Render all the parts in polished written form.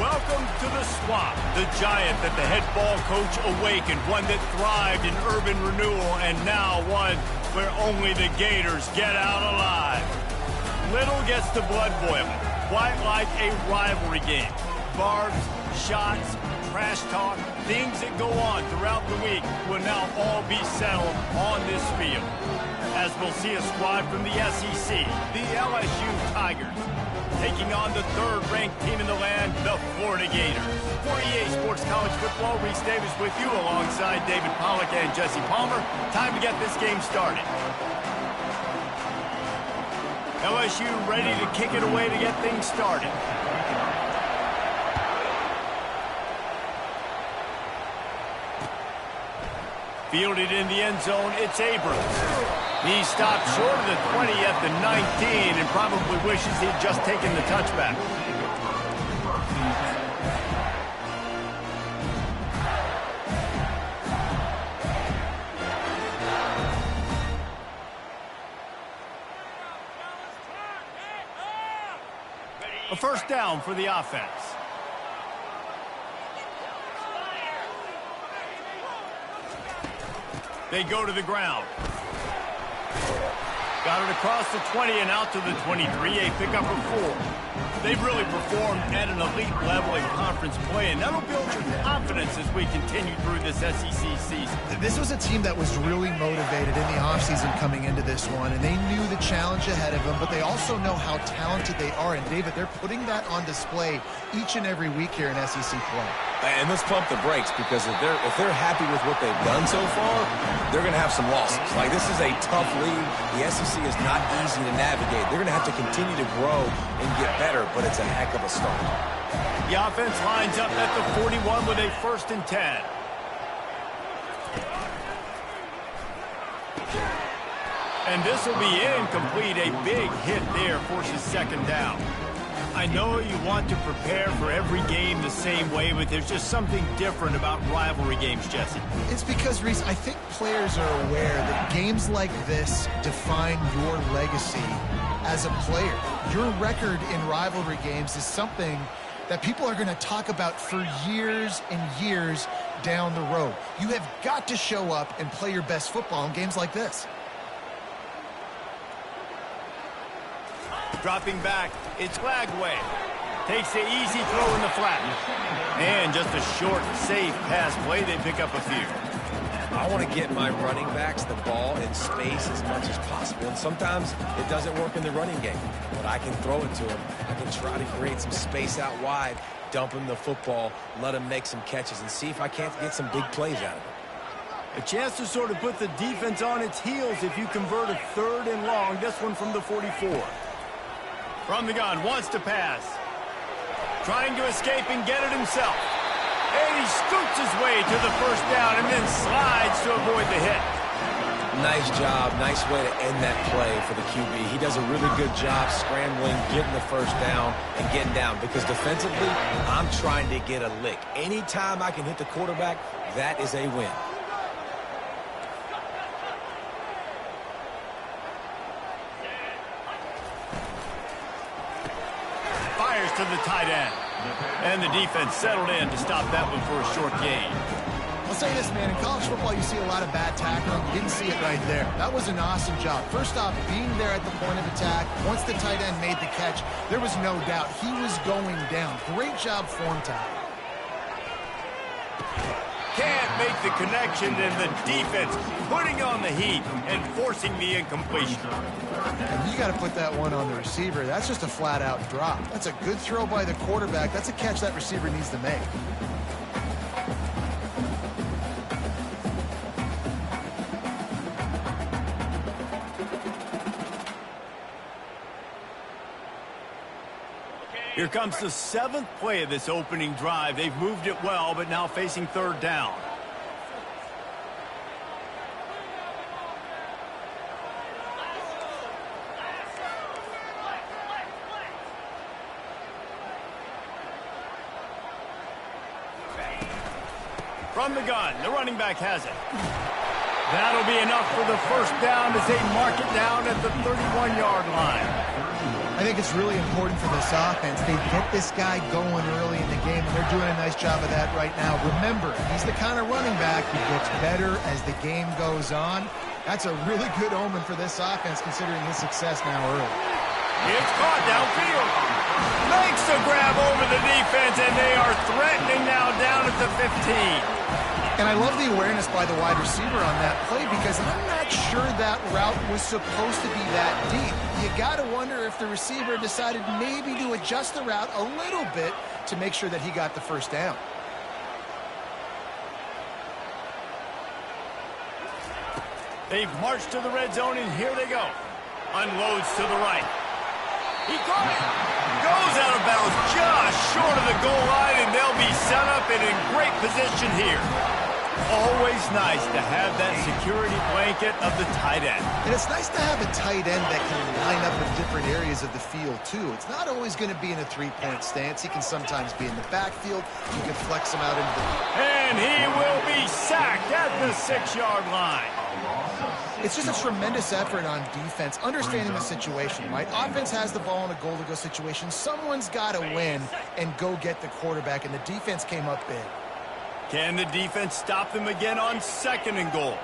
Welcome to the Swamp, the giant that the head ball coach awakened, one that thrived in urban renewal, and now one where only the Gators get out alive. Little gets the blood boiling, quite like a rivalry game. Barbs, shots, trash talk, things that go on throughout the week will now all be settled on this field. As we'll see a squad from the SEC, the LSU Tigers, taking on the third-ranked team in the land, the Florida Gators. For EA Sports College Football, Reese Davis with you alongside David Pollack and Jesse Palmer. Time to get this game started. LSU ready to kick it away to get things started. Fielded in the end zone, it's Abrams. He stopped short of the 20 at the 19 and probably wishes he'd just taken the touchback. A first down for the offense. They go to the ground. Got it across the 20 and out to the 23, a pickup of 4. They've really performed at an elite level in conference play, and that'll build your confidence as we continue through this SEC season. This was a team that was really motivated in the offseason coming into this one, and they knew the challenge ahead of them, but they also know how talented they are. And, David, they're putting that on display each and every week here in SEC play. And let's pump the brakes, because if they're happy with what they've done so far, they're going to have some losses. Like, this is a tough league. The SEC is not easy to navigate. They're going to have to continue to grow and get better, but it's a heck of a start. The offense lines up at the 41 with a 1st and 10. And this will be incomplete. A big hit there forces 2nd down. I know you want to prepare for every game the same way, but there's just something different about rivalry games, Jesse. It's because, Reese, I think players are aware that games like this define your legacy as a player. Your record in rivalry games is something that people are going to talk about for years and years down the road. You have got to show up and play your best football in games like this. Dropping back, it's Lagway. Takes the easy throw in the flat. And just a short, safe pass play. They pick up a few. I want to get my running backs the ball in space as much as possible. And sometimes it doesn't work in the running game, but I can throw it to them. I can try to create some space out wide, dump him the football, let him make some catches, and see if I can't get some big plays out of it. A chance to sort of put the defense on its heels if you convert a 3rd and long. This one from the 44. From the gun, wants to pass. Trying to escape and get it himself. And he scoots his way to the 1st down and then slides to avoid the hit. Nice job. Nice way to end that play for the QB. He does a really good job scrambling, getting the 1st down, and getting down. Because defensively, I'm trying to get a lick. Anytime I can hit the quarterback, that is a win. To the tight end. And the defense settled in to stop that one for a short gain. I'll say this, man. In college football, you see a lot of bad tackling. You didn't see it right there. That was an awesome job. First off, being there at the point of attack. Once the tight end made the catch, there was no doubt he was going down. Great job form tackle. Can't make the connection, and the defense putting on the heat and forcing the incompletion. And you got to put that one on the receiver. That's just a flat-out drop. That's a good throw by the quarterback. That's a catch that receiver needs to make. Here comes the 7th play of this opening drive. They've moved it well, but now facing 3rd down. From the gun, the running back has it. That'll be enough for the 1st down as they mark it down at the 31-yard line. I think it's really important for this offense. They get this guy going early in the game, and they're doing a nice job of that right now. Remember, he's the kind of running back who gets better as the game goes on. That's a really good omen for this offense, considering his success now early. It's caught downfield. Makes the grab over the defense, and they are threatening now down at the 15. And I love the awareness by the wide receiver on that play because I'm not sure that route was supposed to be that deep. You got to wonder if the receiver decided maybe to adjust the route a little bit to make sure that he got the first down. They've marched to the red zone, and here they go. Unloads to the right. He caught it. Goes out of bounds just short of the goal line, and they'll be set up and in great position here. Always nice to have that security blanket of the tight end. And it's nice to have a tight end that can line up in different areas of the field, too. It's not always going to be in a three-point stance. He can sometimes be in the backfield. You can flex him out into the... And he will be sacked at the 6-yard line. It's just a tremendous effort on defense, understanding the situation, right? Offense has the ball in a goal-to-go situation. Someone's got to win and go get the quarterback, and the defense came up big. Can the defense stop them again on 2nd and goal?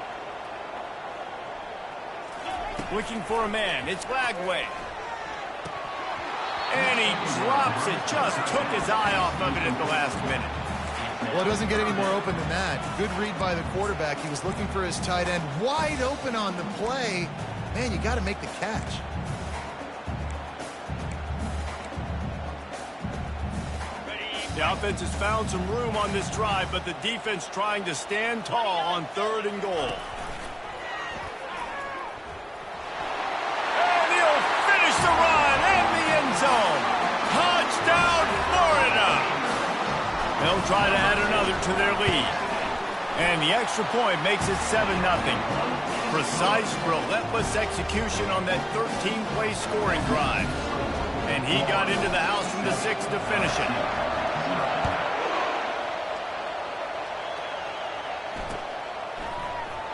Looking for a man. It's Lagway. And he drops it. Just took his eye off of it at the last minute. Well, it doesn't get any more open than that. Good read by the quarterback. He was looking for his tight end wide open on the play. Man, you got to make the catch. The offense has found some room on this drive, but the defense trying to stand tall on 3rd and goal. And he'll finish the run in the end zone. Touchdown, Florida! They'll try to add another to their lead. And the extra point makes it 7-0. Precise, relentless execution on that 13-play scoring drive. And he got into the house from the 6 to finish it.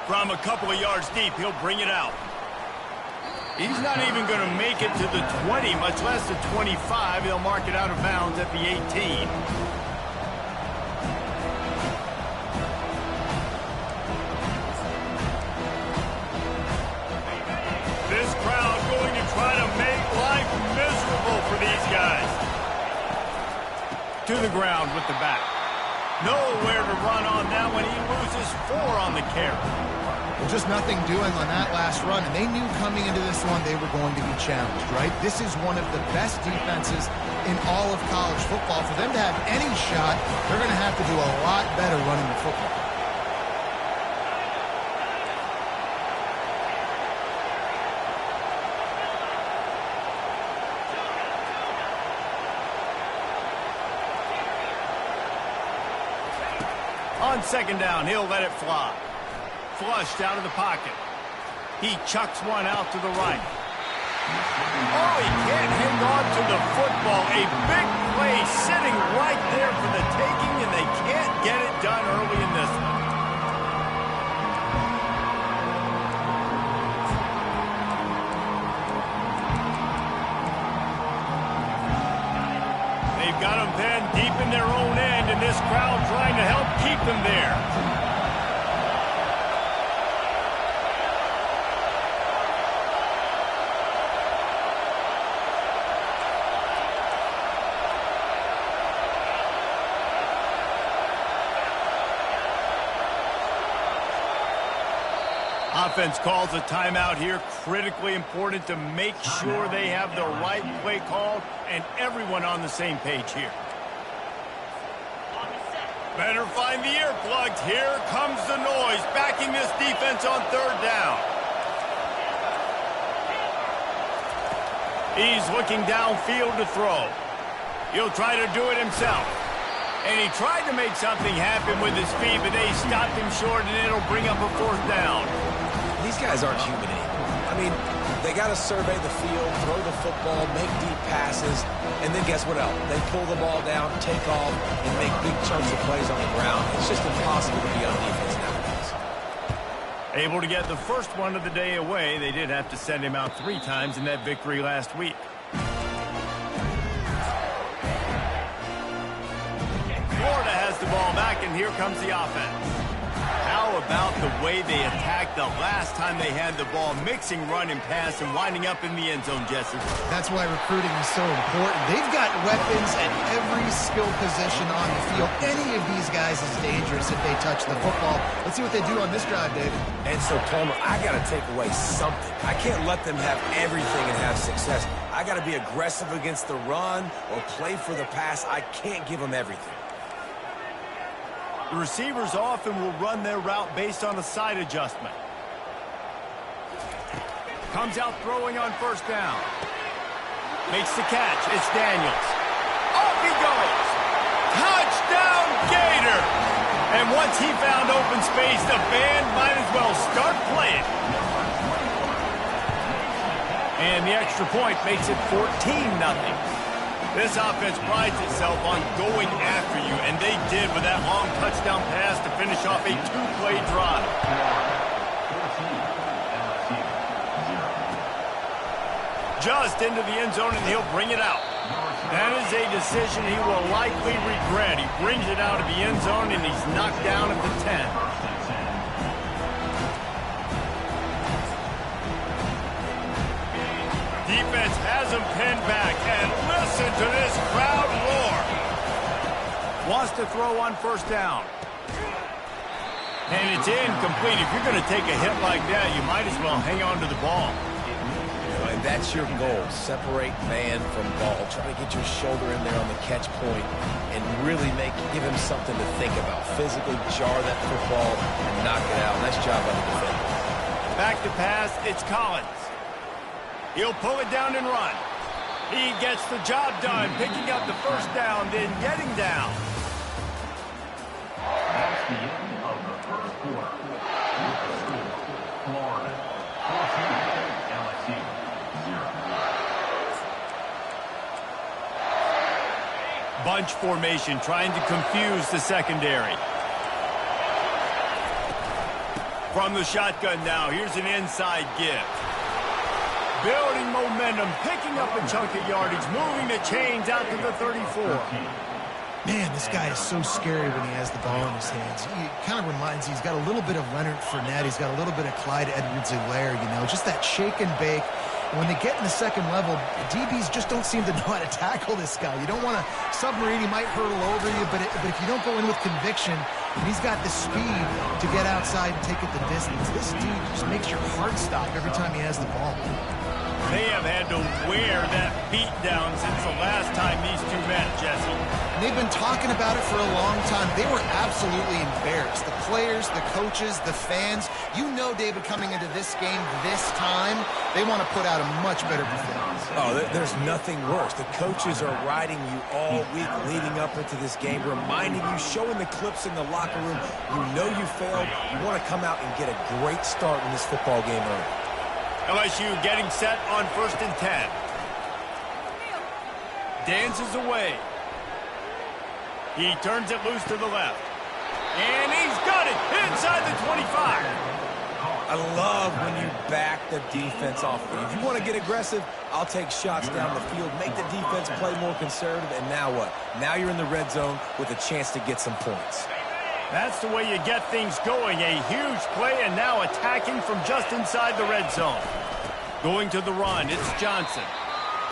From a couple of yards deep, he'll bring it out. He's not even going to make it to the 20, much less the 25. He'll mark it out of bounds at the 18. This crowd going to try to make life miserable for these guys. To the ground with the back. Nowhere to run on that one. He loses 4 on the carry. Well, just nothing doing on that last run, and they knew coming into this one they were going to be challenged, right? This is one of the best defenses in all of college football. For them to have any shot, they're going to have to do a lot better running the football. On 2nd down, he'll let it fly. Flushed out of the pocket. He chucks one out to the right. Oh, he can't hang on to the football. A big play sitting right there for the taking, and they can't get it done early in this one. They've got them pinned deep in their own end, and this crowd trying to help keep them there. Offense calls a timeout here. Critically important to make sure they have the right play called and everyone on the same page here. Better find the earplugs. Here comes the noise, backing this defense on 3rd down. He's looking downfield to throw. He'll try to do it himself. And he tried to make something happen with his feet, but they stopped him short, and it'll bring up a 4th down. These guys aren't human anymore. I mean, they got to survey the field, throw the football, make deep passes, and then guess what else? They pull the ball down, take off, and make big chunks of plays on the ground. It's just impossible to be on defense nowadays. Able to get the first one of the day away. They did have to send him out 3 times in that victory last week. here comes the offense. How about the way they attacked the last time they had the ball, mixing run and pass and winding up in the end zone, Jesse? That's why recruiting is so important. They've got weapons at every skill position on the field. Any of these guys is dangerous if they touch the football. Let's see what they do on this drive, David. And so, Palmer, I got to take away something. I can't let them have everything and have success. I got to be aggressive against the run or play for the pass. I can't give them everything. The receivers often will run their route based on a side adjustment. Comes out throwing on first down. Makes the catch. It's Daniels. Off he goes. Touchdown, Gator! And once he found open space, the band might as well start playing. And the extra point makes it 14-0. This offense prides itself on going after you, and they did with that long touchdown pass to finish off a two-play drive. Just into the end zone, and he'll bring it out. That is a decision he will likely regret. He brings it out of the end zone, and he's knocked down at the 10. Defense has him pinned back, and listen to this crowd roar. Wants to throw on first down. And it's incomplete. If you're going to take a hit like that, you might as well hang on to the ball. And that's your goal. Separate man from ball. Try to get your shoulder in there on the catch point and really give him something to think about. Physically jar that football and knock it out. Nice job by the defender. Back to pass, it's Collins. He'll pull it down and run. He gets the job done, picking up the first down, then getting down. That's the end of the first quarter. Florida 14, LSU 0. Bunch formation trying to confuse the secondary. From the shotgun now, here's an inside give. Building momentum, picking up a chunk of yardage, moving the chains out to the 34. Man, this guy is so scary when he has the ball in his hands. He kind of reminds you, he's got a little bit of Leonard Fournette. He's got a little bit of Clyde Edwards-Helaire, you know, just that shake and bake. And when they get in the second level, DBs just don't seem to know how to tackle this guy. You don't want to submarine. He might hurtle over you, but if you don't go in with conviction, and he's got the speed to get outside and take it the distance, this dude just makes your heart stop every time he has the ball. They have had to wear that beat down since the last time these two met, Jesse. And they've been talking about it for a long time. They were absolutely embarrassed. The players, the coaches, the fans. You know, David, coming into this game this time, they want to put out a much better performance. Oh, there's nothing worse. The coaches are riding you all week leading up into this game, reminding you, showing the clips in the locker room. You know you failed. You want to come out and get a great start in this football game early. LSU getting set on 1st and 10. Dances away. He turns it loose to the left. And he's got it inside the 25. I love when you back the defense off. If you want to get aggressive, I'll take shots down the field, make the defense play more conservative, and now what? Now you're in the red zone with a chance to get some points. That's the way you get things going. A huge play, and now attacking from just inside the red zone. Going to the run, it's Johnson.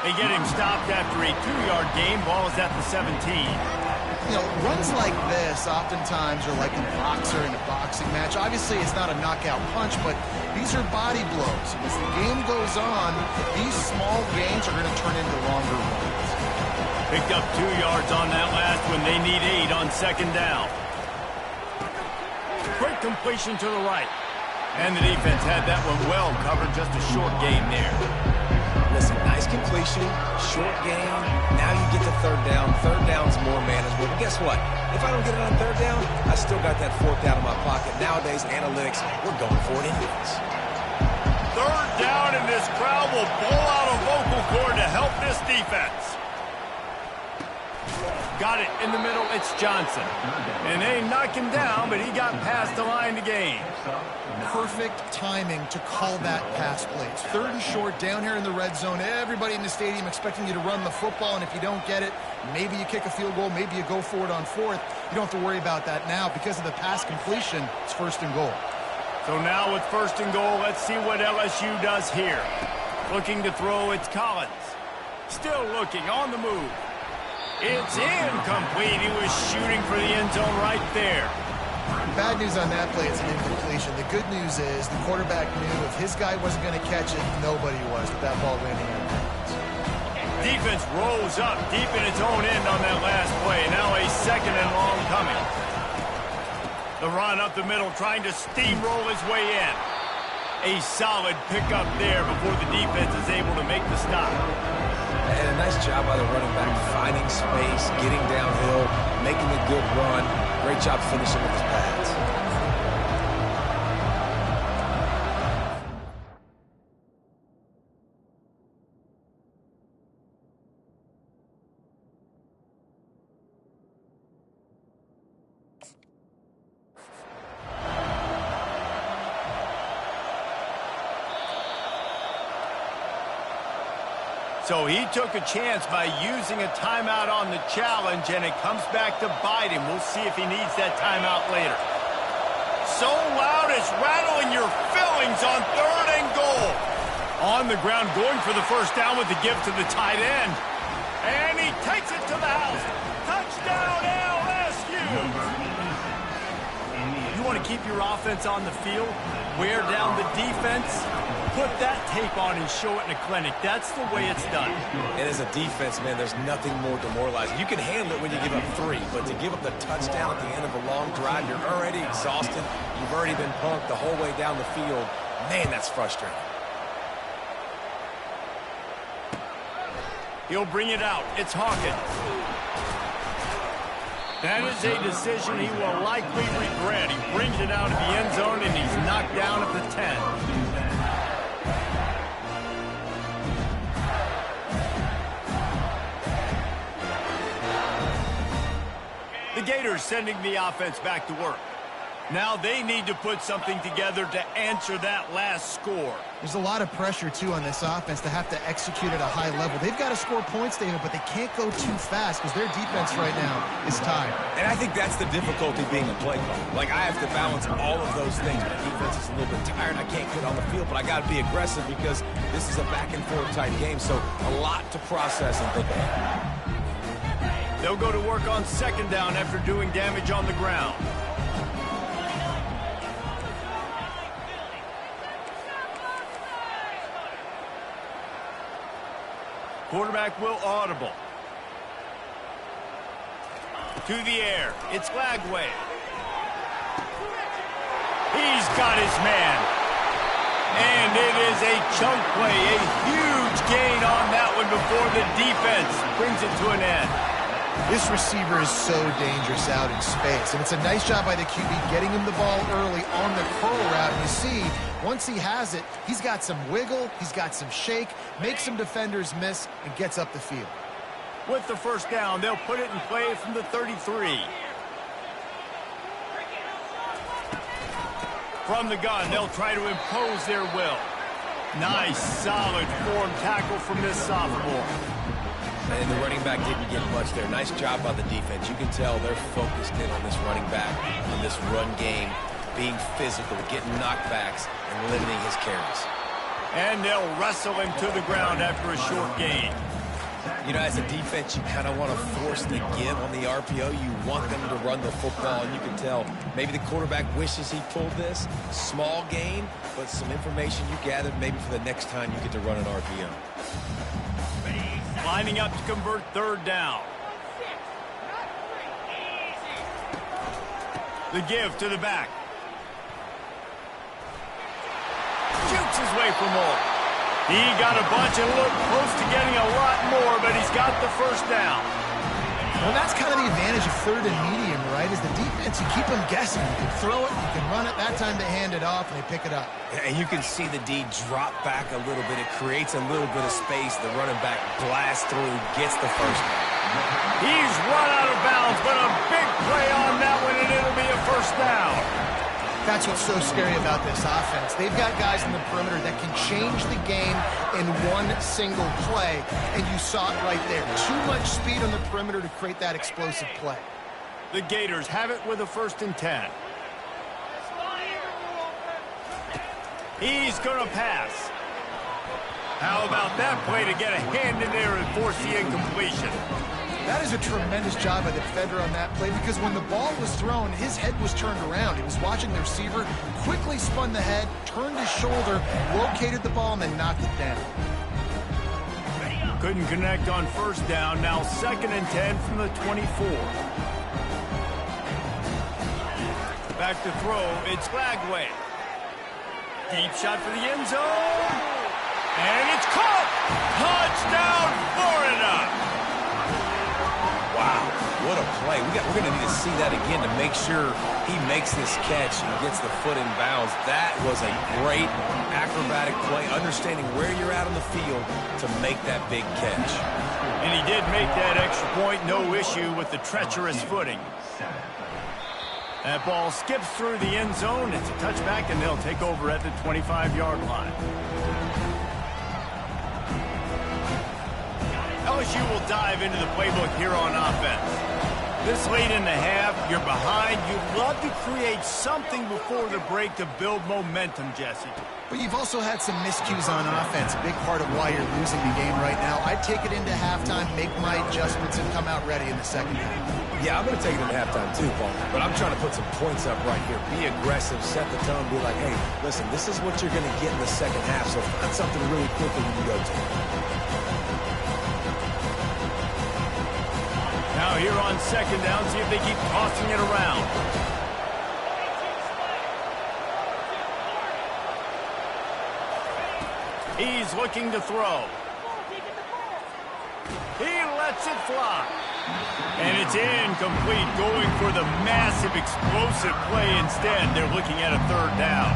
They get him stopped after a 2-yard gain. Ball is at the 17. You know, runs like this oftentimes are like a boxer in a boxing match. Obviously, it's not a knockout punch, but these are body blows. As the game goes on, these small gains are going to turn into longer runs. Picked up 2 yards on that last one. They need 8 on second down. Quick completion to the right. And the defense had that one well covered. Just a short gain there. Listen, nice completion, short gain. Now you get to third down. Third down's more manageable. But guess what? If I don't get it on third down, I still got that fourth down in my pocket. Nowadays, analytics, we're going for it anyways. Third down, and this crowd will blow out a vocal cord to help this defense. Got it in the middle. It's Johnson. And they knock him down, but he got past the line to gain. Perfect timing to call that pass play. It's 3rd and short down here in the red zone. Everybody in the stadium expecting you to run the football, and if you don't get it, maybe you kick a field goal, maybe you go for it on 4th. You don't have to worry about that now. Because of the pass completion, it's 1st and goal. So now with 1st and goal, let's see what LSU does here. Looking to throw, it's Collins. Still looking, on the move. It's incomplete. He was shooting for the end zone right there. Bad news on that play, it's an incompletion. The good news is the quarterback knew if his guy wasn't going to catch it, nobody was with that ball landing out of bounds. Defense rolls up deep in its own end on that last play. Now a 2nd and long coming. The run up the middle, trying to steamroll his way in. A solid pickup there before the defense is able to make the stop. And a nice job by the running back, finding space, getting downhill, making a good run. Great job finishing with his pads. So he took a chance by using a timeout on the challenge, and it comes back to bite him. We'll see if he needs that timeout later. So loud it's rattling your fillings on 3rd and goal. On the ground, going for the 1st down with the give to the tight end. And he takes it to the house. Touchdown, LSU! You want to keep your offense on the field? Wear down the defense? Put that tape on and show it in a clinic. That's the way it's done. And as a defense, man, there's nothing more demoralizing. You can handle it when you give up 3, but to give up the touchdown at the end of a long drive, you're already exhausted. You've already been punked the whole way down the field. Man, that's frustrating. He'll bring it out. It's Hawkins. That is a decision he will likely regret. He brings it out of the end zone, and he's knocked down at the 10. The Gators sending the offense back to work. Now they need to put something together to answer that last score. There's a lot of pressure, too, on this offense to have to execute at a high level. They've got to score points, David, but they can't go too fast because their defense right now is tired. And I think that's the difficulty being a play caller. Like, I have to balance all of those things. My defense is a little bit tired. I can't get on the field, but I got to be aggressive because this is a back-and-forth type game, so a lot to process and think about. They'll go to work on 2nd down after doing damage on the ground. Quarterback will audible. To the air. It's Lagway. He's got his man. And it is a chunk play. A huge gain on that one before the defense brings it to an end. This receiver is so dangerous out in space, and it's a nice job by the QB getting him the ball early on the curl route. And you see, once he has it, he's got some wiggle, he's got some shake, makes some defenders miss, and gets up the field. With the 1st down, they'll put it in play from the 33. From the gun, they'll try to impose their will. Nice, solid form tackle from this sophomore. And the running back didn't get much there. Nice job by the defense. You can tell they're focused in on this running back, on this run game, being physical, getting knockbacks, and limiting his carries. And they'll wrestle him to the ground after a short gain. You know, as a defense, you kind of want to force the give on the RPO. You want them to run the football, and you can tell maybe the quarterback wishes he pulled this. Small gain, but some information you gathered maybe for the next time you get to run an RPO. Lining up to convert 3rd down. The give to the back. Shoots his way for more. He got a bunch and looked close to getting a lot more, but he's got the 1st down. Well, that's kind of the the advantage of third and medium, right? Is the defense, you keep them guessing. You can throw it, you can run it. That time they hand it off and they pick it up. And you can see the D drop back a little bit. It creates a little bit of space. The running back blasts through, gets the first down. He's run out of bounds, but a big play on that one, and it'll be a first down. That's what's so scary about this offense. They've got guys in the perimeter that can change the game in one single play, and you saw it right there. Too much speed on the perimeter to create that explosive play. The Gators have it with a 1st and 10. He's going to pass. How about that play to get a hand in there and force the incompletion? That is a tremendous job by the defender on that play, because when the ball was thrown, his head was turned around. He was watching the receiver, quickly spun the head, turned his shoulder, located the ball, and then knocked it down. Couldn't connect on 1st down. Now 2nd and 10 from the 24. Back to throw. It's Flagway. Deep shot for the end zone. And it's caught. Touchdown, Florida. Wow, what a play. We're going to need to see that again to make sure he makes this catch and gets the foot in bounds. That was a great acrobatic play, understanding where you're at on the field to make that big catch. And he did make that extra point, no issue with the treacherous footing. That ball skips through the end zone. It's a touchback, and they'll take over at the 25-yard line. LSU will dive into the playbook here on offense. This late in the half, you're behind. You'd love to create something before the break to build momentum, Jesse. But you've also had some miscues on offense, a big part of why you're losing the game right now. I'd take it into halftime, make my adjustments, and come out ready in the second half. Yeah, I'm going to take it into halftime too, Paul. But I'm trying to put some points up right here. Be aggressive, set the tone, be like, hey, listen, this is what you're going to get in the second half, so find something really quickly you can go to. Now here on 2nd down, see if they keep tossing it around. He's looking to throw. He lets it fly. And it's incomplete, going for the massive explosive play instead. They're looking at a 3rd down.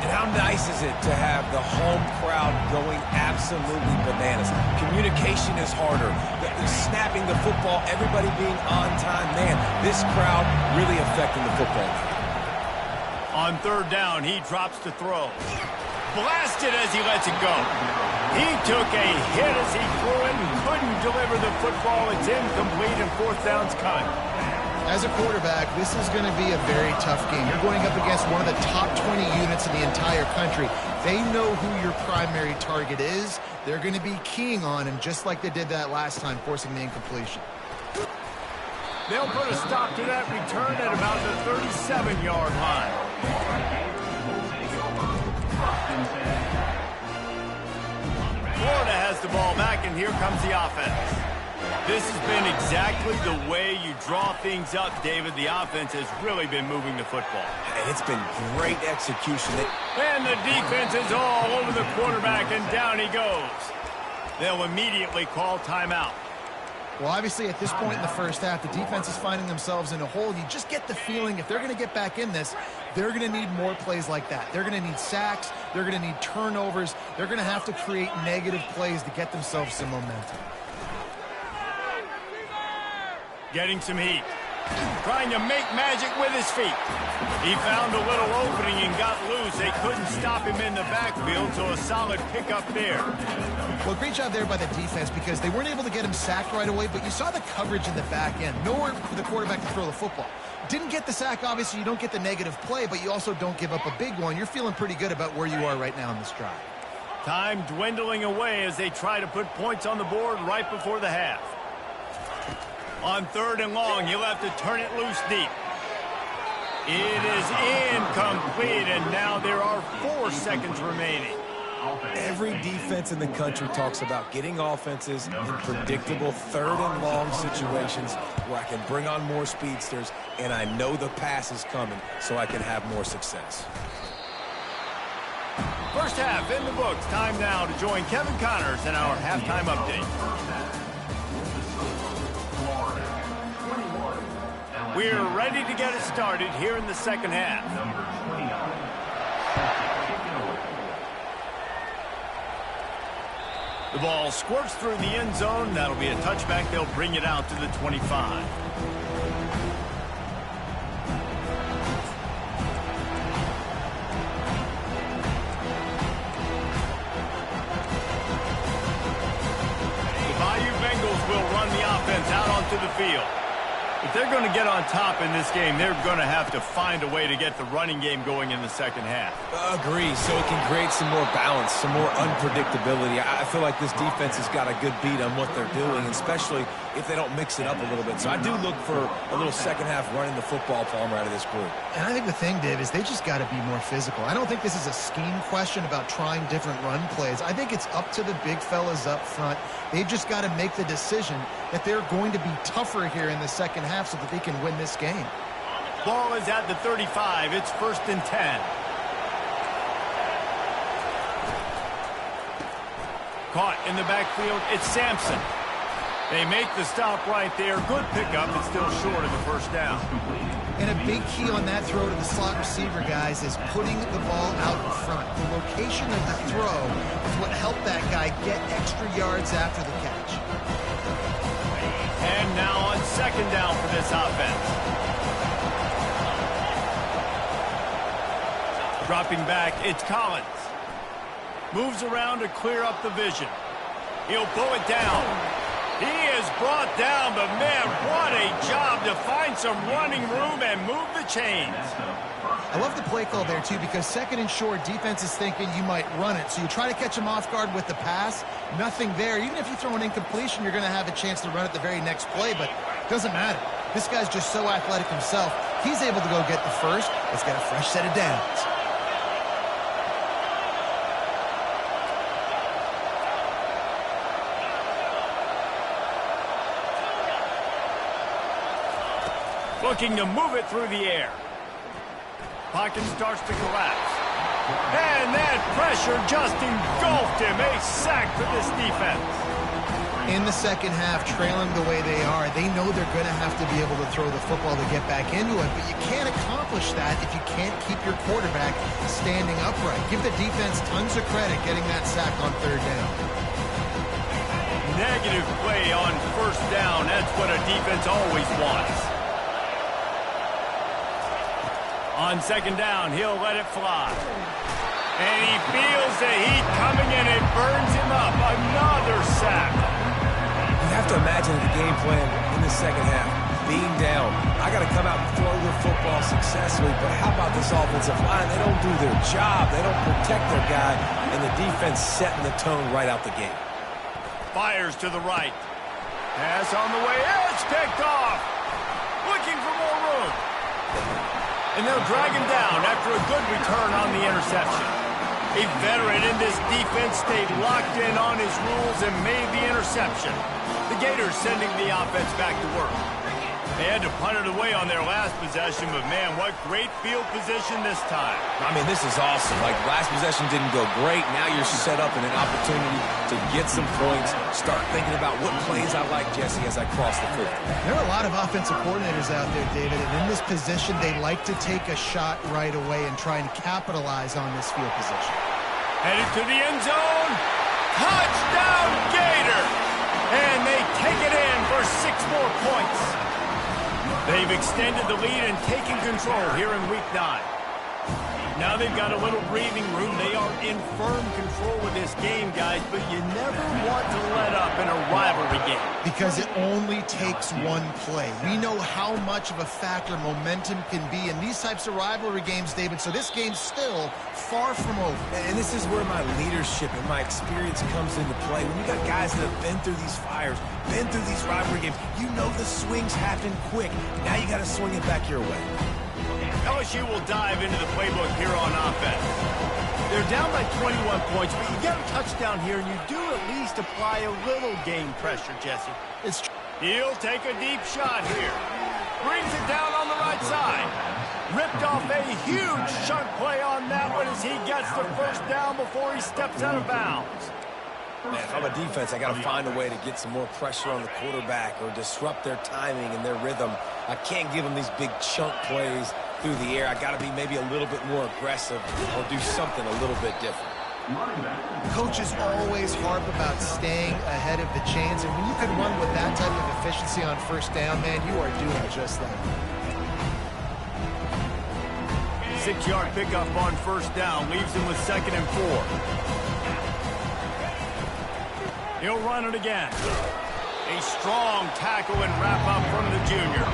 And how nice is it to have the home crowd going absolutely bananas? Communication is harder. The snapping the football, everybody being on time. Man, this crowd really affecting the football. On 3rd down, he drops to throw. Blasted as he lets it go. He took a hit as he threw it and couldn't deliver the football. It's incomplete, and 4th down's coming. As a quarterback, this is going to be a very tough game. You're going up against one of the top 20 units in the entire country. They know who your primary target is. They're going to be keying on him, just like they did that last time, forcing the incompletion. They'll put a stop to that return at about the 37-yard line. Florida has the ball back, and here comes the offense. This has been exactly the way you draw things up, David. The offense has really been moving the football. And it's been great execution. And the defense is all over the quarterback, and down he goes. They'll immediately call timeout. Well, obviously, at this point in the first half, the defense is finding themselves in a hole. You just get the feeling if they're going to get back in this, they're going to need more plays like that. They're going to need sacks. They're going to need turnovers. They're going to have to create negative plays to get themselves some momentum. Getting some heat. Trying to make magic with his feet. He found a little opening and got loose. They couldn't stop him in the backfield, so a solid pickup there. Well, great job there by the defense, because they weren't able to get him sacked right away, but you saw the coverage in the back end. Nowhere for the quarterback to throw the football. Didn't get the sack, obviously. You don't get the negative play, but you also don't give up a big one. You're feeling pretty good about where you are right now in this drive. Time dwindling away as they try to put points on the board right before the half. On 3rd and long, he'll have to turn it loose deep. It is incomplete, and now there are 4 seconds remaining. Every defense in the country talks about getting offenses in predictable 3rd and long situations where I can bring on more speedsters, and I know the pass is coming, so I can have more success. First half in the books. Time now to join Kevin Connors in our halftime update. We're ready to get it started here in the second half. Number 29. The ball squirts through the end zone. That'll be a touchback. They'll bring it out to the 25. Will run the offense out onto the field. If they're going to get on top in this game, they're going to have to find a way to get the running game going in the second half. Agree, so it can create some more balance, some more unpredictability. I feel like this defense has got a good beat on what they're doing, especially if they don't mix it up a little bit. So I do look for a little second half running the football, Palmer, out of this group. And I think the thing, Dave, is they just got to be more physical. I don't think this is a scheme question about trying different run plays. I think it's up to the big fellas up front. They've just got to make the decision that they're going to be tougher here in the second half so that they can win this game. Ball is at the 35. It's 1st and 10. Caught in the backfield. It's Sampson. They make the stop right there. Good pickup. It's still short of the first down. And a big key on that throw to the slot receiver, guys, is putting the ball out in front. The location of the throw is what helped that guy get extra yards after the catch. And now on second down for this offense. Dropping back, it's Collins. Moves around to clear up the vision. He'll pull it down. He is brought down, but man, what a job to find some running room and move the chains. I love the play call there, too, because second and short, defense is thinking you might run it. So you try to catch him off guard with the pass. Nothing there. Even if you throw an incompletion, you're going to have a chance to run it the very next play, but it doesn't matter. This guy's just so athletic himself. He's able to go get the first. Let's get a fresh set of downs. Looking to move it through the air. Pocket starts to collapse. And that pressure just engulfed him. A sack for this defense. In the second half, trailing the way they are, they know they're going to have to be able to throw the football to get back into it, but you can't accomplish that if you can't keep your quarterback standing upright. Give the defense tons of credit getting that sack on third down. Negative play on first down. That's what a defense always wants. On second down, he'll let it fly. And he feels the heat coming and it burns him up. Another sack. You have to imagine the game plan in the second half. Being down, I got to come out and throw the football successfully, but how about this offensive line? They don't do their job. They don't protect their guy, and the defense setting the tone right out the gate. Fires to the right. Pass on the way. It's picked off. Looking for more room. And they'll drag him down after a good return on the interception. A veteran in this defense stayed locked in on his rules and made the interception. The Gators sending the offense back to work. They had to punt it away on their last possession, but man, what great field position this time. I mean, this is awesome. Like, last possession didn't go great. Now you're set up in an opportunity to get some points. Start thinking about what plays I like, Jesse, as I cross the field. There are a lot of offensive coordinators out there, David, and in this position, they like to take a shot right away and try and capitalize on this field position. Headed to the end zone. Touchdown, Gator! And they take it in for 6 more points. They've extended the lead and taken control here in Week 9. Now they've got a little breathing room. They are in firm control of this game, guys, but you never want to let up in a rivalry game. Because it only takes one play. We know how much of a factor momentum can be in these types of rivalry games, David, so this game's still far from over. And this is where my leadership and my experience comes into play. When you got guys that have been through these fires, been through these rivalry games, you know the swings happen quick. Now you got to swing it back your way. LSU will dive into the playbook here on offense. They're down by 21 points, but you get a touchdown here, and you do at least apply a little game pressure, Jesse. He'll take a deep shot here. Brings it down on the right side. Ripped off a huge chunk play on that one as he gets the first down before he steps out of bounds. Man, if I'm a defense, I got to find a way to get some more pressure on the quarterback or disrupt their timing and their rhythm. I can't give them these big chunk plays through the air. I got to be maybe a little bit more aggressive or do something a little bit different. Coaches always harp about staying ahead of the chains, and when you can run with that type of efficiency on first down, man, you are doing just that. 6-yard pickup on first down leaves him with 2nd and 4. He'll run it again. A strong tackle and wrap up from the junior.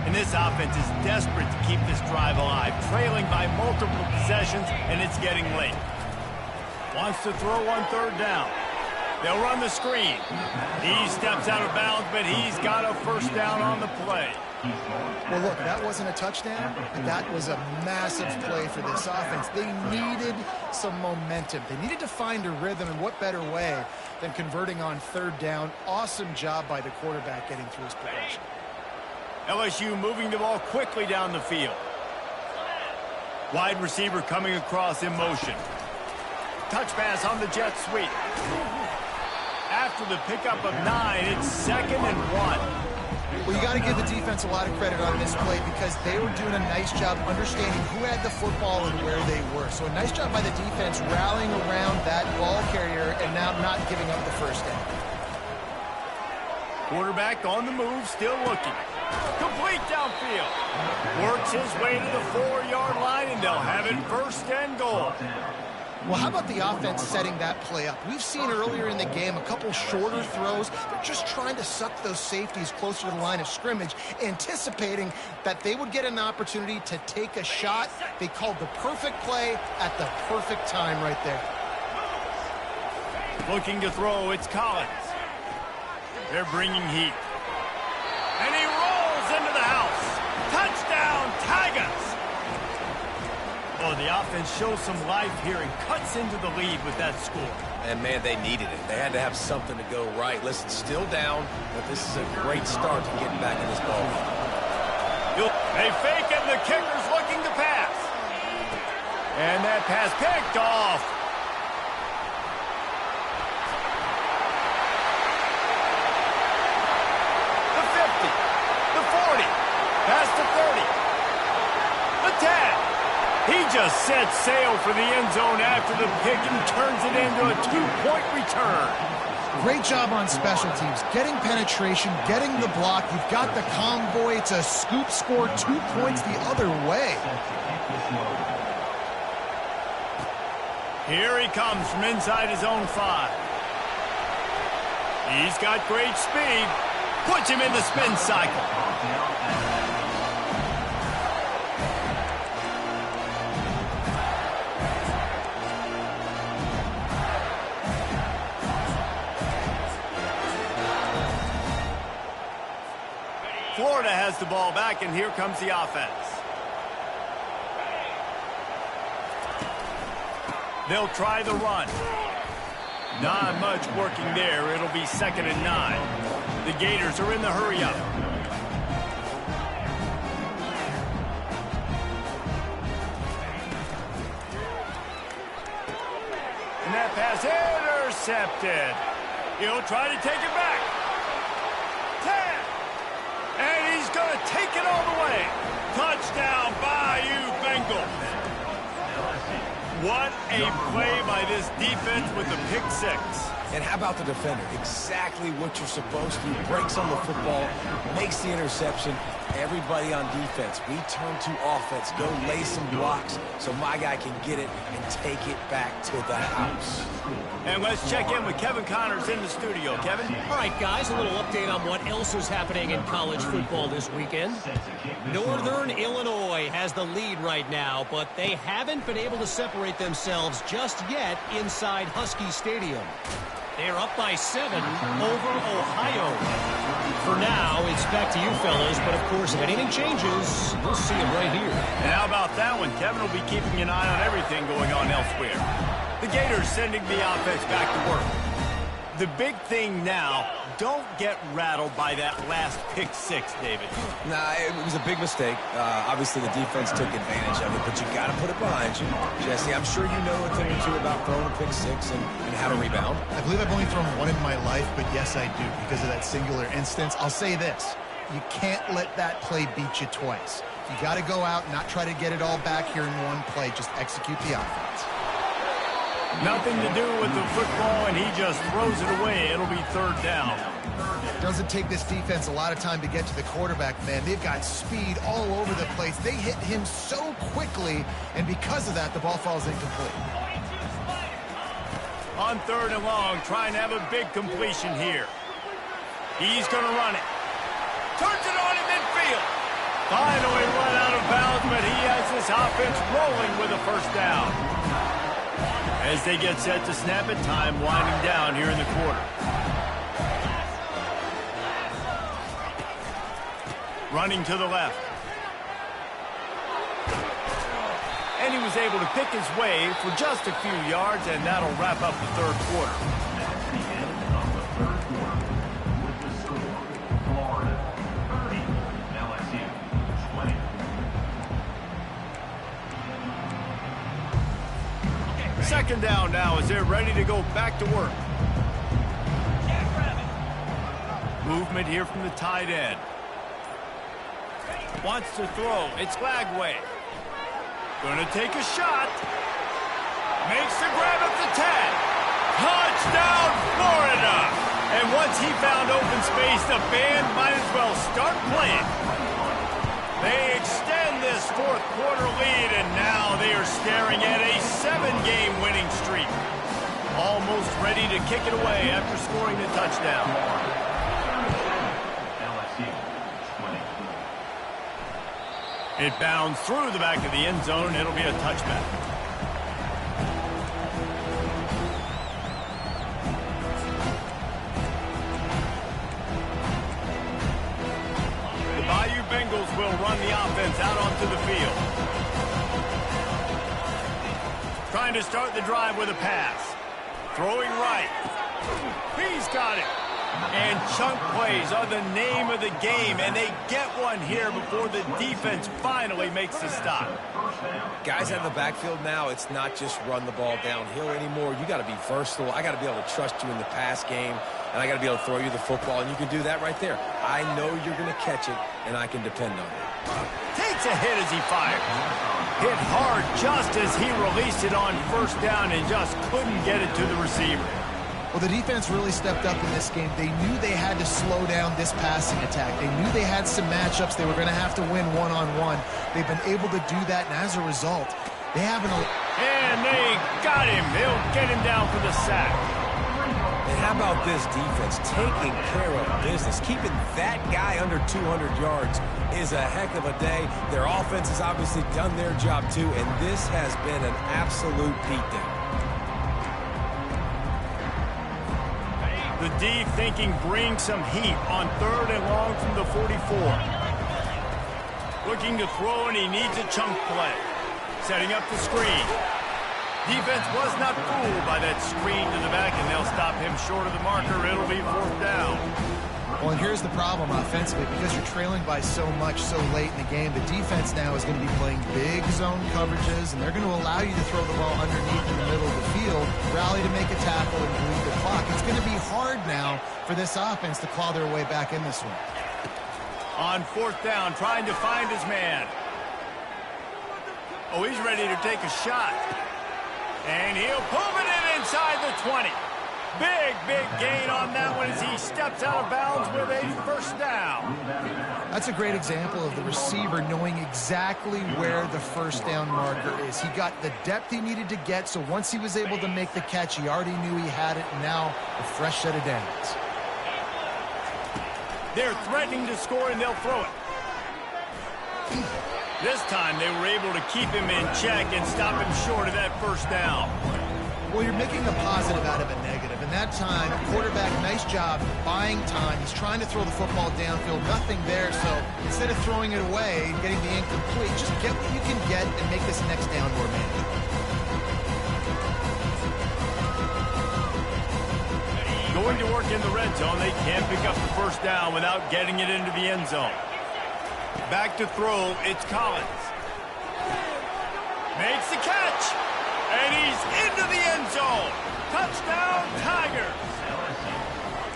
And this offense is desperate to keep this drive alive, trailing by multiple possessions, and it's getting late. Wants to throw on 3rd down. They'll run the screen. He steps out of bounds, but he's got a first down on the play. Well, look, that wasn't a touchdown, but that was a massive play for this offense. They needed some momentum. They needed to find a rhythm, and what better way than converting on 3rd down. Awesome job by the quarterback getting through his progression. LSU moving the ball quickly down the field. Wide receiver coming across in motion. Touch pass on the jet sweep. After the pickup of 9, it's 2nd and 1. Well, you got to give the defense a lot of credit on this play because they were doing a nice job understanding who had the football and where they were. So a nice job by the defense rallying around that ball carrier and now not giving up the first down. Quarterback on the move, still looking. Complete downfield. Works his way to the 4-yard line, and they'll have it 1st and goal. Well, how about the offense setting that play up? We've seen earlier in the game a couple shorter throws. They're just trying to suck those safeties closer to the line of scrimmage, anticipating that they would get an opportunity to take a shot. They called the perfect play at the perfect time right there. Looking to throw, it's Collins. They're bringing heat. And he rolls into the house. Touchdown, Tigers! Oh, the offense shows some life here and cuts into the lead with that score. And, man, they needed it. They had to have something to go right. Listen, still down, but this is a great start to getting back in this ball. They fake it, and the kicker's looking to pass. And that pass picked off. The 50, the 40, past the 30, the 10. He just sets sail for the end zone after the pick and turns it into a 2-point return. Great job on special teams, getting penetration, getting the block. You've got the convoy. It's a scoop score, 2 points the other way. Here he comes from inside his own 5. He's got great speed. Puts him in the spin cycle. Florida has the ball back, and here comes the offense. They'll try the run. Not much working there. It'll be 2nd and 9. The Gators are in the hurry-up. And that pass intercepted. He'll try to take it back. 10. And he's going to take it all the way. Touchdown, Bayou Bengals. What a play by this defense with the pick 6. And how about the defender? Exactly what you're supposed to do. Breaks on the football, makes the interception. Everybody on defense, we turn to offense. Go lay some blocks so my guy can get it and take it back to the house. And let's check in with Kevin Connors in the studio. Kevin? All right, guys, a little update on what else is happening in college football this weekend. Northern Illinois has the lead right now, but they haven't been able to separate themselves just yet inside Husky Stadium. They're up by 7 over Ohio. For now, it's back to you fellas, but of course, if anything changes, we'll see them right here. And how about that one? Kevin will be keeping an eye on everything going on elsewhere. The Gators sending the offense back to work. The big thing now, don't get rattled by that last pick six, David. Nah, it was a big mistake. Obviously, the defense took advantage of it, but you got to put it behind you. Jesse, I'm sure you know a thing or two about throwing a pick six and how to rebound. I believe I've only thrown one in my life, but yes, I do because of that singular instance. I'll say this. You can't let that play beat you twice. You got to go out and not try to get it all back here in one play. Just execute the offense. Nothing to do with the football, and he just throws it away. It'll be third down. Doesn't take this defense a lot of time to get to the quarterback, man. They've got speed all over the place. They hit him so quickly, and because of that, the ball falls incomplete. On third and long, trying to have a big completion here. He's going to run it. Turns it on in midfield. Finally run out of bounds, but he has this offense rolling with a first down. As they get set to snap it, time winding down here in the quarter. Running to the left. And he was able to pick his way for just a few yards, and that'll wrap up the third quarter. That's the end of the third quarter. With the score, Florida 30, LSU 20. Second down now as they're ready to go back to work. Movement here from the tight end. Wants to throw. It's Lagway. Going to take a shot. Makes the grab at the 10. Touchdown, Florida! And once he found open space, the band might as well start playing. They extend this fourth quarter lead, and now they are staring at a 7-game winning streak. Almost ready to kick it away after scoring the touchdown. LSU 20. It bounds through the back of the end zone. It'll be a touchback. The Bayou Bengals will run the offense out onto the field. Trying to start the drive with a pass. Throwing right. He's got it. And chunk plays are the name of the game, and they get one here before the defense finally makes the stop. Guys out of the backfield now, it's not just run the ball downhill anymore. You got to be versatile. I got to be able to trust you in the pass game, and I got to be able to throw you the football, and you can do that right there. I know you're going to catch it, and I can depend on it. Takes a hit as he fired. Hit hard just as he released it on first down and just couldn't get it to the receiver. Well, the defense really stepped up in this game. They knew they had to slow down this passing attack. They knew they had some matchups they were going to have to win one-on-one. They've been able to do that, and as a result, they haven't... And they got him. They'll get him down for the sack. And how about this defense taking care of business? Keeping that guy under 200 yards is a heck of a day. Their offense has obviously done their job too, and this has been an absolute beatdown. The D thinking bring some heat on third and long from the 44. Looking to throw, and he needs a chunk play. Setting up the screen. Defense was not fooled by that screen to the back, and they'll stop him short of the marker. It'll be fourth down. Well, and here's the problem offensively. Because you're trailing by so much so late in the game, the defense now is going to be playing big zone coverages, and they're going to allow you to throw the ball underneath in the middle of the field, rally to make a tackle, and bleed the clock. It's going to be hard now for this offense to claw their way back in this one. On fourth down, trying to find his man. Oh, he's ready to take a shot. And he'll move it in inside the 20. Big gain on that one as he steps out of bounds with a first down. That's a great example of the receiver knowing exactly where the first down marker is. He got the depth he needed to get, so once he was able to make the catch, he already knew he had it, and now a fresh set of downs. They're threatening to score, and they'll throw it. This time they were able to keep him in check and stop him short of that first down. Well, you're making a positive out of a negative. And that time, quarterback, nice job buying time. He's trying to throw the football downfield. Nothing there. So instead of throwing it away and getting the incomplete, just get what you can get and make this next down more manageable. Going to work in the red zone, they can't pick up the first down without getting it into the end zone. Back to throw, it's Collins. Makes the catch, and he's into the end zone. Touchdown, Tigers.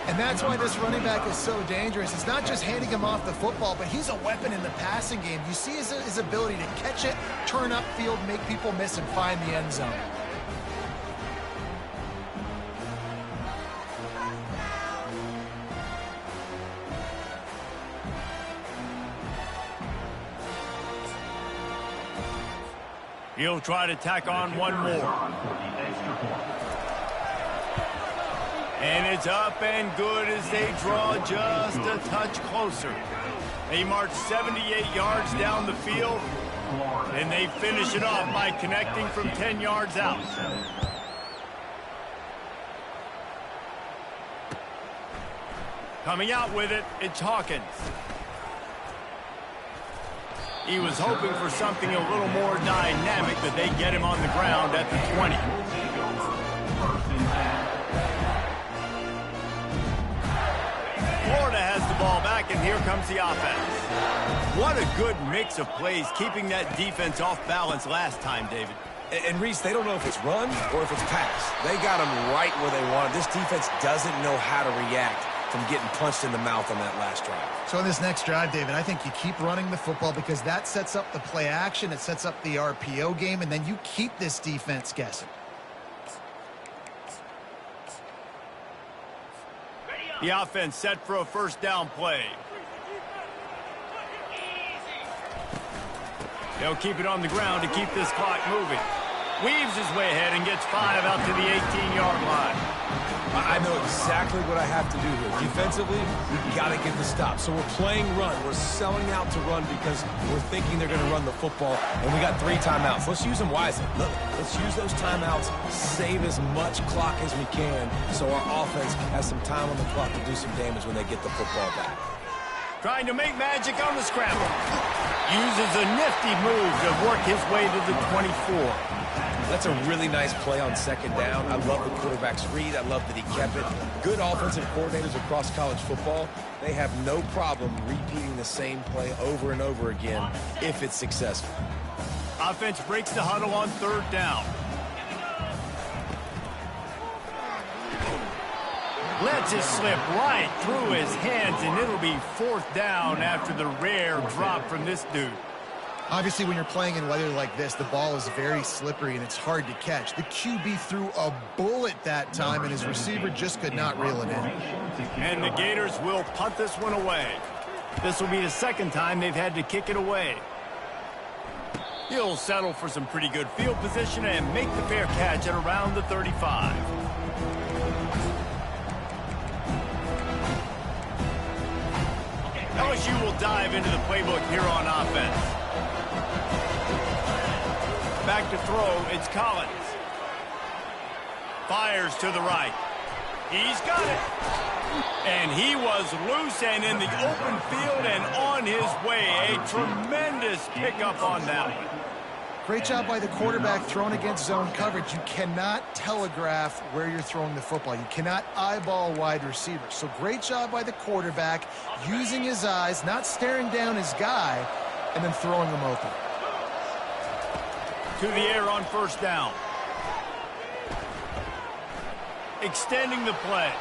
And that's why this running back is so dangerous. It's not just handing him off the football, but he's a weapon in the passing game. You see his ability to catch it, turn upfield, make people miss, and find the end zone. He'll try to tack on one more. And it's up and good as they draw just a touch closer. They march 78 yards down the field, and they finish it off by connecting from 10 yards out. Coming out with it, it's Hawkins. He was hoping for something a little more dynamic, but they get him on the ground at the 20. Florida has the ball back, and here comes the offense. What a good mix of plays, keeping that defense off balance last time, David. And Reese, they don't know if it's run or if it's pass. They got them right where they want it. This defense doesn't know how to react from getting punched in the mouth on that last drive. So in this next drive, David, I think you keep running the football because that sets up the play action, it sets up the RPO game, and then you keep this defense guessing. The offense set for a first down play. They'll keep it on the ground to keep this clock moving. Weaves his way ahead and gets 5 out to the 18-yard line. I know exactly what I have to do here. Defensively, we've got to get the stop. So we're playing run. We're selling out to run because we're thinking they're going to run the football, and we got 3 timeouts. Let's use them wisely. Let's use those timeouts, save as much clock as we can so our offense has some time on the clock to do some damage when they get the football back. Trying to make magic on the scramble. Uses a nifty move to work his way to the 24. That's a really nice play on second down. I love the quarterback's read. I love that he kept it. Good offensive coordinators across college football, they have no problem repeating the same play over and over again if it's successful. Offense breaks the huddle on third down. Lets it slip right through his hands, and it'll be fourth down after the rare drop from this dude. Obviously, when you're playing in weather like this, the ball is very slippery and it's hard to catch. The QB threw a bullet that time, and his receiver just could not reel it in. And the Gators will punt this one away. This will be the second time they've had to kick it away. He'll settle for some pretty good field position and make the fair catch at around the 35. LSU will dive into the playbook here on offense. Back to throw, it's Collins. Fires to the right. He's got it. And he was loose and in the open field and on his way. A tremendous pickup on that one. Great job by the quarterback throwing against zone coverage. You cannot telegraph where you're throwing the football. You cannot eyeball wide receivers. So great job by the quarterback using his eyes, not staring down his guy, and then throwing him open. To the air on first down. Extending the play.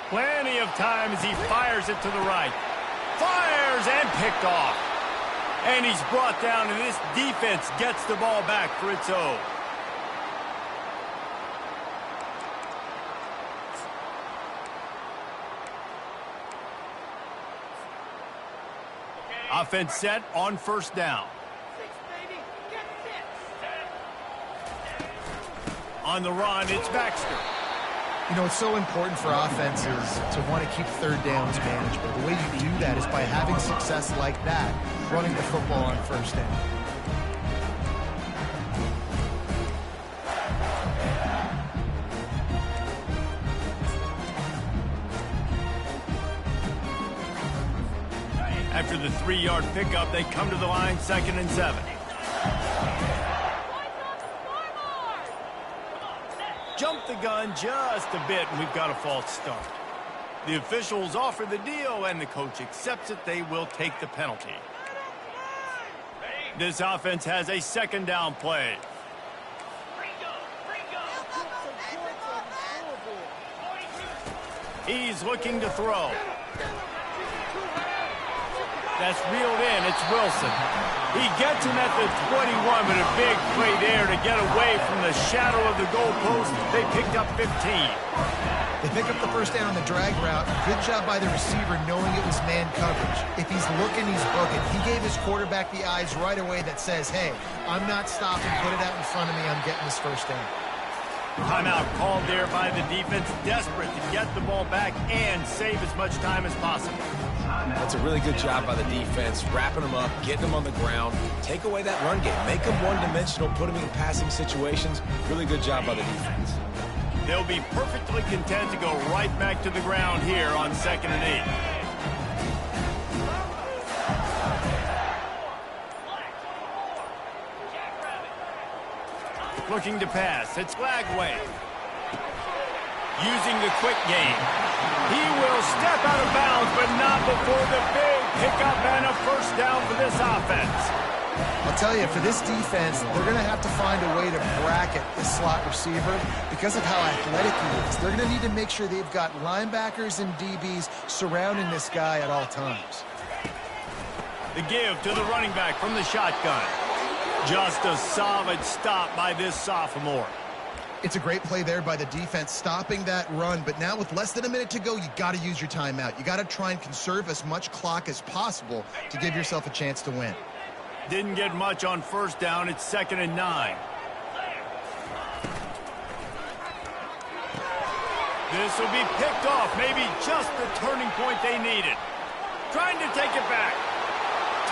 Plenty of time as he fires it to the right. Fires and picked off. And he's brought down, and this defense gets the ball back for its own. Offense set on first down. On the run, it's Baxter. You know, it's so important for offenses to want to keep third downs manageable. The way you do that is by having success like that, running the football on first down. After the 3-yard pickup, they come to the line, 2nd and 7. jumped the gun just a bit, and we've got a false start. The officials offer the deal, and the coach accepts it. They will take the penalty. This offense has a second down play. He's looking to throw. That's reeled in. It's Wilson. He gets him at the 21, but a big play there to get away from the shadow of the goalpost. They picked up 15. They pick up the first down on the drag route. Good job by the receiver knowing it was man coverage. If he's looking, he's booking. He gave his quarterback the eyes right away that says, hey, I'm not stopping. Put it out in front of me. I'm getting this first down. Timeout called there by the defense, desperate to get the ball back and save as much time as possible. That's a really good job by the defense, wrapping them up, getting them on the ground, take away that run game, make them one-dimensional, put them in passing situations. Really good job by the defense. They'll be perfectly content to go right back to the ground here on 2nd and 8. Looking to pass. It's Lagway. Using the quick game. He will step out of bounds, but not before the big pickup and a first down for this offense. I'll tell you, for this defense, they're going to have to find a way to bracket the slot receiver because of how athletic he is. They're going to need to make sure they've got linebackers and DBs surrounding this guy at all times. The give to the running back from the shotgun. Just a solid stop by this sophomore. It's a great play there by the defense, stopping that run. But now with less than a minute to go, you got to use your timeout. You got to try and conserve as much clock as possible to give yourself a chance to win. Didn't get much on first down. It's 2nd and 9. This will be picked off. Maybe just the turning point they needed. Trying to take it back.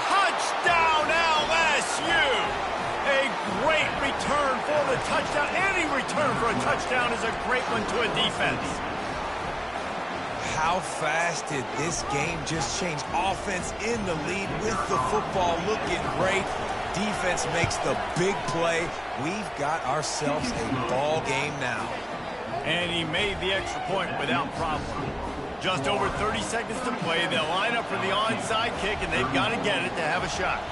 Touchdown, LSU! A great return for the touchdown. Any return for a touchdown is a great one to a defense. How fast did this game just change? Offense in the lead with the football looking great. Defense makes the big play. We've got ourselves a ball game now. And he made the extra point without problem. Just over 30 seconds to play. They'll line up for the onside kick, and they've got to get it to have a shot.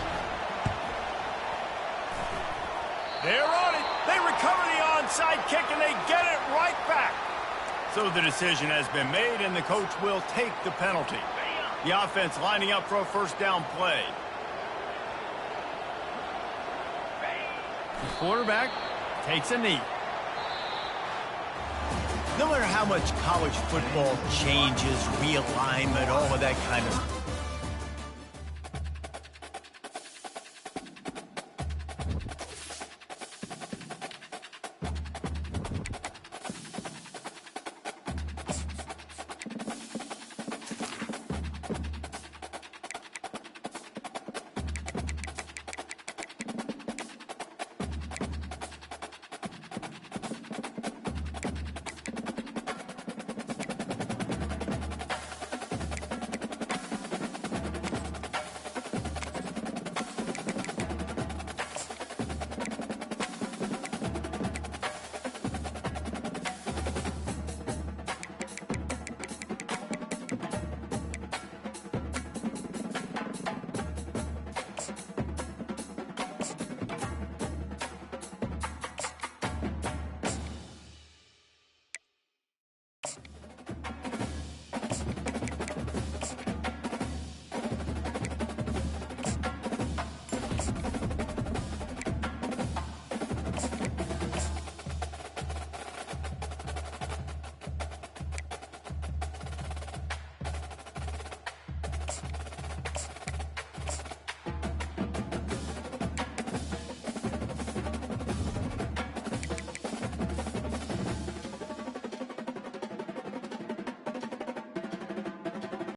They're on it. They recover the onside kick, and they get it right back. So the decision has been made, and the coach will take the penalty. The offense lining up for a first down play. The quarterback takes a knee. No matter how much college football changes, realignment, all of that kind of